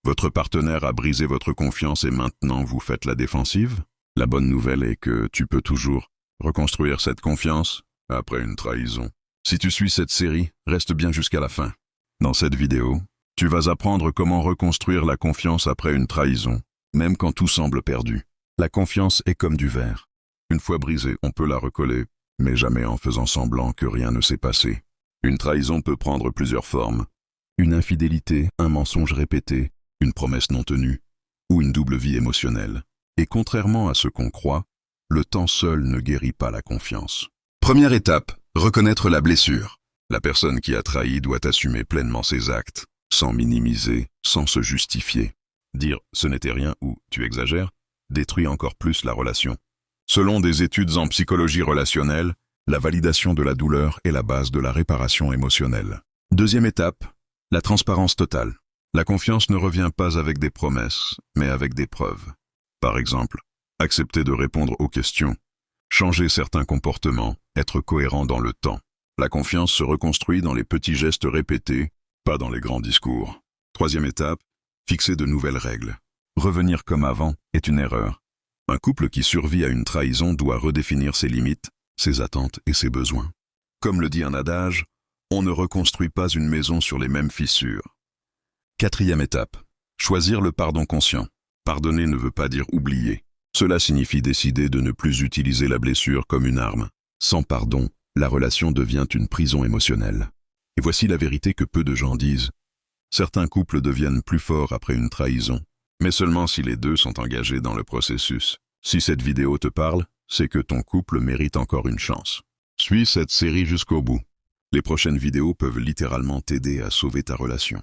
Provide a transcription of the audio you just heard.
Votre partenaire a brisé votre confiance et maintenant vous faites la défensive? La bonne nouvelle est que tu peux toujours reconstruire cette confiance après une trahison. Si tu suis cette série, reste bien jusqu'à la fin. Dans cette vidéo, tu vas apprendre comment reconstruire la confiance après une trahison, même quand tout semble perdu. La confiance est comme du verre. Une fois brisée, on peut la recoller, mais jamais en faisant semblant que rien ne s'est passé. Une trahison peut prendre plusieurs formes. Une infidélité, un mensonge répété, une promesse non tenue, ou une double vie émotionnelle. Et contrairement à ce qu'on croit, le temps seul ne guérit pas la confiance. Première étape, reconnaître la blessure. La personne qui a trahi doit assumer pleinement ses actes, sans minimiser, sans se justifier. Dire « ce n'était rien » ou « tu exagères » détruit encore plus la relation. Selon des études en psychologie relationnelle, la validation de la douleur est la base de la réparation émotionnelle. Deuxième étape, la transparence totale. La confiance ne revient pas avec des promesses, mais avec des preuves. Par exemple, accepter de répondre aux questions, changer certains comportements, être cohérent dans le temps. La confiance se reconstruit dans les petits gestes répétés, pas dans les grands discours. Troisième étape, fixer de nouvelles règles. Revenir comme avant est une erreur. Un couple qui survit à une trahison doit redéfinir ses limites, ses attentes et ses besoins. Comme le dit un adage, on ne reconstruit pas une maison sur les mêmes fissures. Quatrième étape, choisir le pardon conscient. Pardonner ne veut pas dire oublier. Cela signifie décider de ne plus utiliser la blessure comme une arme. Sans pardon, la relation devient une prison émotionnelle. Et voici la vérité que peu de gens disent. Certains couples deviennent plus forts après une trahison, mais seulement si les deux sont engagés dans le processus. Si cette vidéo te parle, c'est que ton couple mérite encore une chance. Suis cette série jusqu'au bout. Les prochaines vidéos peuvent littéralement t'aider à sauver ta relation.